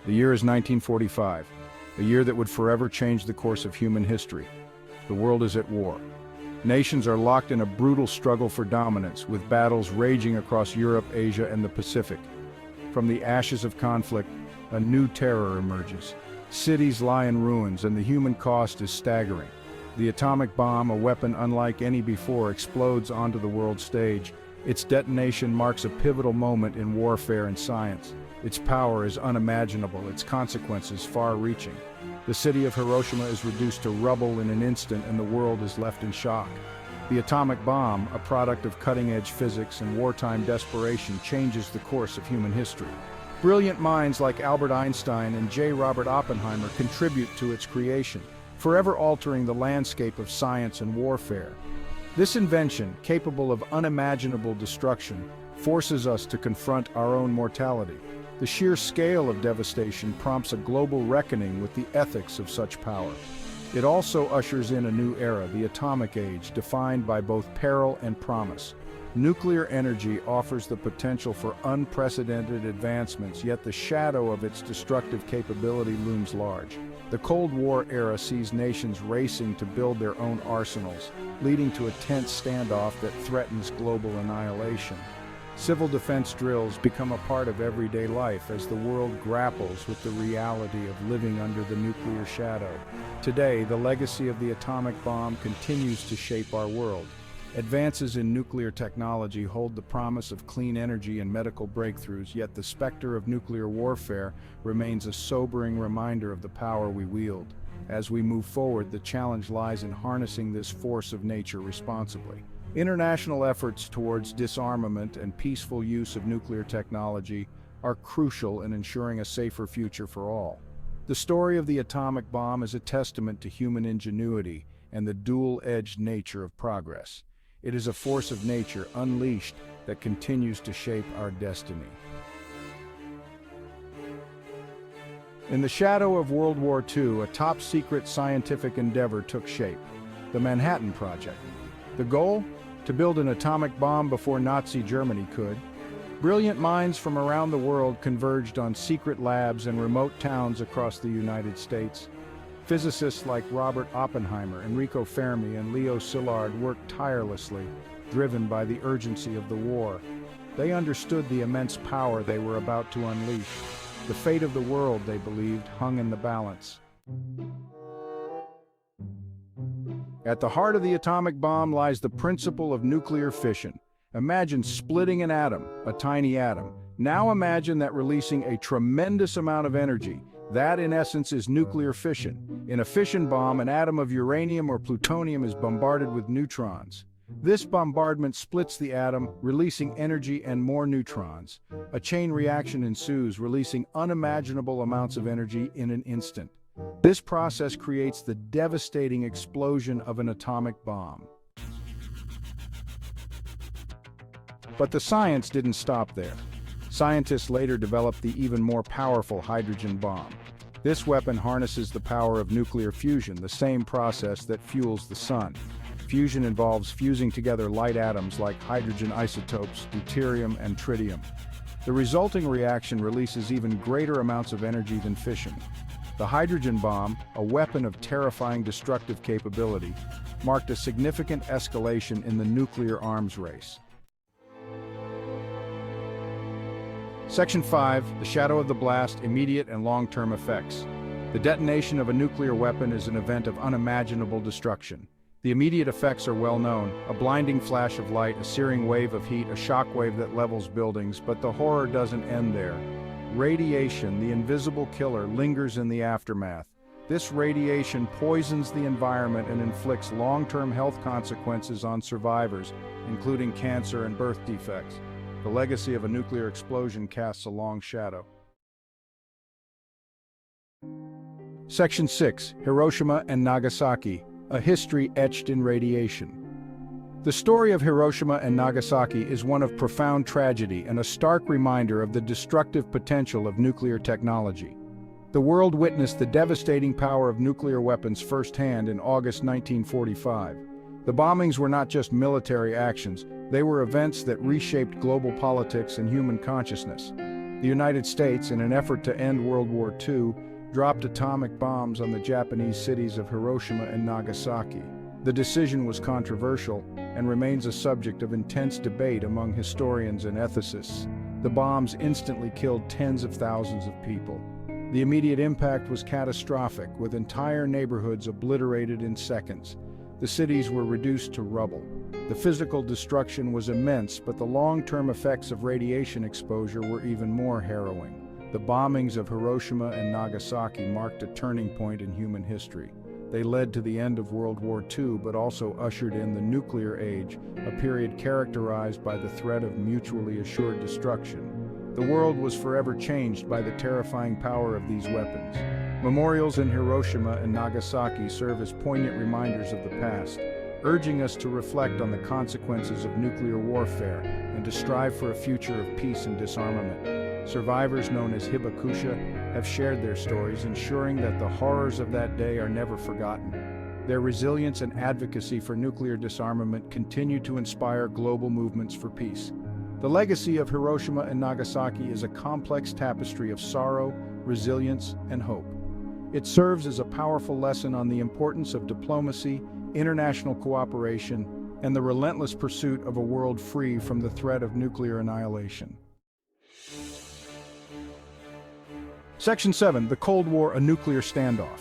The year is 1945, a year that would forever change the course of human history. The world is at war. Nations are locked in a brutal struggle for dominance, with battles raging across Europe, Asia, and the Pacific. From the ashes of conflict, a new terror emerges. Cities lie in ruins, and the human cost is staggering. The atomic bomb, a weapon unlike any before, explodes onto the world stage. Its detonation marks a pivotal moment in warfare and science. Its power is unimaginable, its consequences far-reaching. The city of Hiroshima is reduced to rubble in an instant, and the world is left in shock. The atomic bomb, a product of cutting-edge physics and wartime desperation, changes the course of human history. Brilliant minds like Albert Einstein and J. Robert Oppenheimer contribute to its creation, forever altering the landscape of science and warfare. This invention, capable of unimaginable destruction, forces us to confront our own mortality. The sheer scale of devastation prompts a global reckoning with the ethics of such power. It also ushers in a new era, the atomic age, defined by both peril and promise. Nuclear energy offers the potential for unprecedented advancements, yet the shadow of its destructive capability looms large. The Cold War era sees nations racing to build their own arsenals, leading to a tense standoff that threatens global annihilation. Civil defense drills become a part of everyday life as the world grapples with the reality of living under the nuclear shadow. Today, the legacy of the atomic bomb continues to shape our world. Advances in nuclear technology hold the promise of clean energy and medical breakthroughs, yet the specter of nuclear warfare remains a sobering reminder of the power we wield. As we move forward, the challenge lies in harnessing this force of nature responsibly. International efforts towards disarmament and peaceful use of nuclear technology are crucial in ensuring a safer future for all. The story of the atomic bomb is a testament to human ingenuity and the dual-edged nature of progress. It is a force of nature unleashed that continues to shape our destiny. In the shadow of World War II, a top-secret scientific endeavor took shape: the Manhattan Project. The goal? To build an atomic bomb before Nazi Germany could. Brilliant minds from around the world converged on secret labs in remote towns across the United States. Physicists like Robert Oppenheimer, Enrico Fermi, and Leo Szilard worked tirelessly, driven by the urgency of the war. They understood the immense power they were about to unleash. The fate of the world, they believed, hung in the balance. At the heart of the atomic bomb lies the principle of nuclear fission. Imagine splitting an atom, a tiny atom. Now imagine that releasing a tremendous amount of energy. That, in essence, is nuclear fission. In a fission bomb, an atom of uranium or plutonium is bombarded with neutrons. This bombardment splits the atom, releasing energy and more neutrons. A chain reaction ensues, releasing unimaginable amounts of energy in an instant. This process creates the devastating explosion of an atomic bomb. But the science didn't stop there. Scientists later developed the even more powerful hydrogen bomb. This weapon harnesses the power of nuclear fusion, the same process that fuels the sun. Fusion involves fusing together light atoms like hydrogen isotopes, deuterium, and tritium. The resulting reaction releases even greater amounts of energy than fission. The hydrogen bomb, a weapon of terrifying destructive capability, marked a significant escalation in the nuclear arms race. Section 5, the shadow of the blast, immediate and long-term effects. The detonation of a nuclear weapon is an event of unimaginable destruction. The immediate effects are well known: a blinding flash of light, a searing wave of heat, a shock wave that levels buildings, but the horror doesn't end there. Radiation, the invisible killer, lingers in the aftermath. This radiation poisons the environment and inflicts long-term health consequences on survivors, including cancer and birth defects. The legacy of a nuclear explosion casts a long shadow. Section 6, Hiroshima and Nagasaki, a history etched in radiation. The story of Hiroshima and Nagasaki is one of profound tragedy and a stark reminder of the destructive potential of nuclear technology. The world witnessed the devastating power of nuclear weapons firsthand in August 1945. The bombings were not just military actions, they were events that reshaped global politics and human consciousness. The United States, in an effort to end World War II, dropped atomic bombs on the Japanese cities of Hiroshima and Nagasaki. The decision was controversial and remains a subject of intense debate among historians and ethicists. The bombs instantly killed tens of thousands of people. The immediate impact was catastrophic, with entire neighborhoods obliterated in seconds. The cities were reduced to rubble. The physical destruction was immense, but the long-term effects of radiation exposure were even more harrowing. The bombings of Hiroshima and Nagasaki marked a turning point in human history. They led to the end of World War II, but also ushered in the nuclear age, a period characterized by the threat of mutually assured destruction. The world was forever changed by the terrifying power of these weapons. Memorials in Hiroshima and Nagasaki serve as poignant reminders of the past, urging us to reflect on the consequences of nuclear warfare and to strive for a future of peace and disarmament. Survivors known as hibakusha have shared their stories, ensuring that the horrors of that day are never forgotten. Their resilience and advocacy for nuclear disarmament continue to inspire global movements for peace. The legacy of Hiroshima and Nagasaki is a complex tapestry of sorrow, resilience, and hope. It serves as a powerful lesson on the importance of diplomacy, international cooperation, and the relentless pursuit of a world free from the threat of nuclear annihilation. Section 7. The Cold War, a Nuclear Standoff.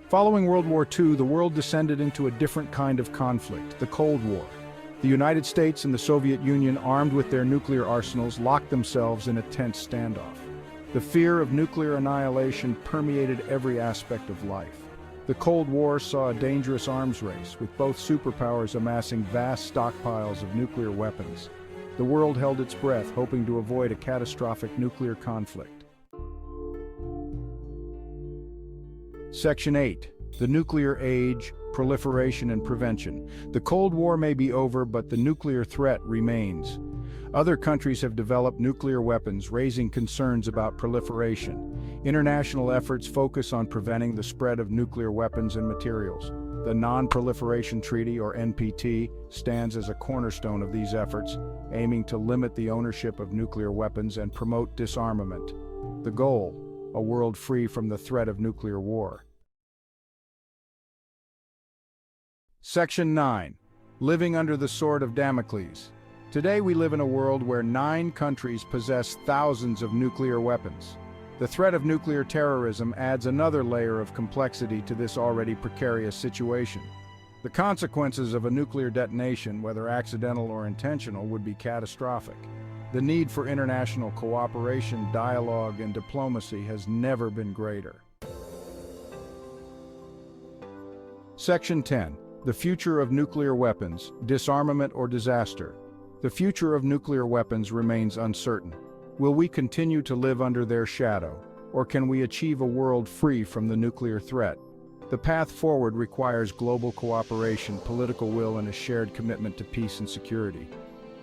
Following World War II, the world descended into a different kind of conflict, the Cold War. The United States and the Soviet Union, armed with their nuclear arsenals, locked themselves in a tense standoff. The fear of nuclear annihilation permeated every aspect of life. The Cold War saw a dangerous arms race, with both superpowers amassing vast stockpiles of nuclear weapons. The world held its breath, hoping to avoid a catastrophic nuclear conflict. Section 8. The Nuclear Age, Proliferation and Prevention. The Cold War may be over, but the nuclear threat remains. Other countries have developed nuclear weapons, raising concerns about proliferation. International efforts focus on preventing the spread of nuclear weapons and materials. The Non-Proliferation Treaty, or NPT, stands as a cornerstone of these efforts, aiming to limit the ownership of nuclear weapons and promote disarmament. The goal: a world free from the threat of nuclear war. Section 9. Living under the Sword of Damocles. Today we live in a world where 9 countries possess thousands of nuclear weapons. The threat of nuclear terrorism adds another layer of complexity to this already precarious situation. The consequences of a nuclear detonation, whether accidental or intentional, would be catastrophic. The need for international cooperation, dialogue, and diplomacy has never been greater. Section 10. The Future of Nuclear Weapons, Disarmament or Disaster. The future of nuclear weapons remains uncertain. Will we continue to live under their shadow, or can we achieve a world free from the nuclear threat? The path forward requires global cooperation, political will, and a shared commitment to peace and security.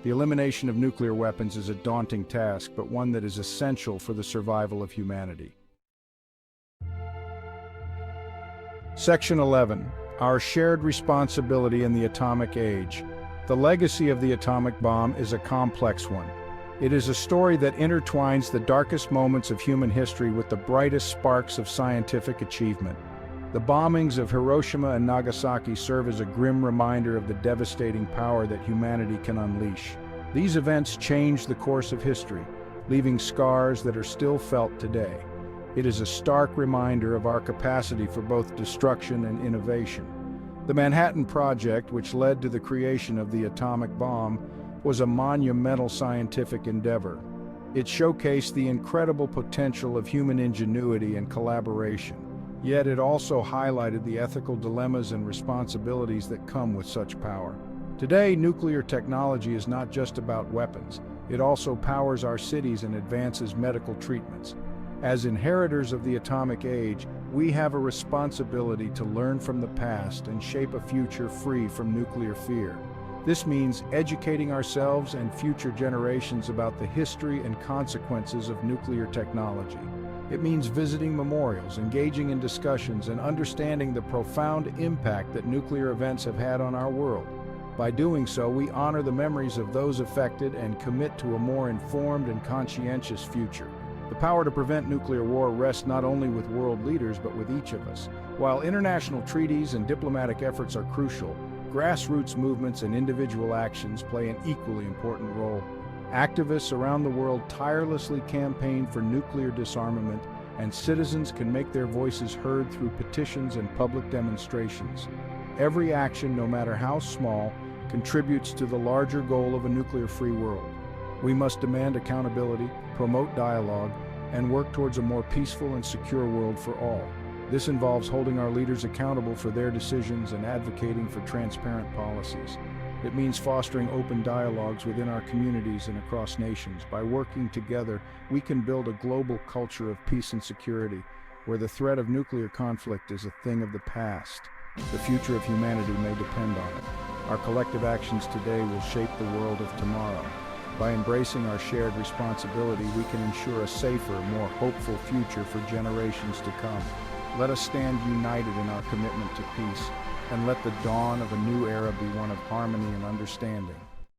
The elimination of nuclear weapons is a daunting task, but one that is essential for the survival of humanity. Section 11. Our Shared Responsibility in the Atomic Age. The legacy of the atomic bomb is a complex one. It is a story that intertwines the darkest moments of human history with the brightest sparks of scientific achievement. The bombings of Hiroshima and Nagasaki serve as a grim reminder of the devastating power that humanity can unleash. These events changed the course of history, leaving scars that are still felt today. It is a stark reminder of our capacity for both destruction and innovation. The Manhattan Project, which led to the creation of the atomic bomb, was a monumental scientific endeavor. It showcased the incredible potential of human ingenuity and collaboration. Yet it also highlighted the ethical dilemmas and responsibilities that come with such power. Today, nuclear technology is not just about weapons. It also powers our cities and advances medical treatments. As inheritors of the atomic age, we have a responsibility to learn from the past and shape a future free from nuclear fear. This means educating ourselves and future generations about the history and consequences of nuclear technology. It means visiting memorials, engaging in discussions, and understanding the profound impact that nuclear events have had on our world. By doing so, we honor the memories of those affected and commit to a more informed and conscientious future. The power to prevent nuclear war rests not only with world leaders but with each of us. While international treaties and diplomatic efforts are crucial, grassroots movements and individual actions play an equally important role. Activists around the world tirelessly campaign for nuclear disarmament, and citizens can make their voices heard through petitions and public demonstrations. Every action, no matter how small, contributes to the larger goal of a nuclear-free world. We must demand accountability, promote dialogue, and work towards a more peaceful and secure world for all. This involves holding our leaders accountable for their decisions and advocating for transparent policies. It means fostering open dialogues within our communities and across nations. By working together, we can build a global culture of peace and security, where the threat of nuclear conflict is a thing of the past. The future of humanity may depend on it. Our collective actions today will shape the world of tomorrow. By embracing our shared responsibility, we can ensure a safer, more hopeful future for generations to come. Let us stand united in our commitment to peace, and let the dawn of a new era be one of harmony and understanding.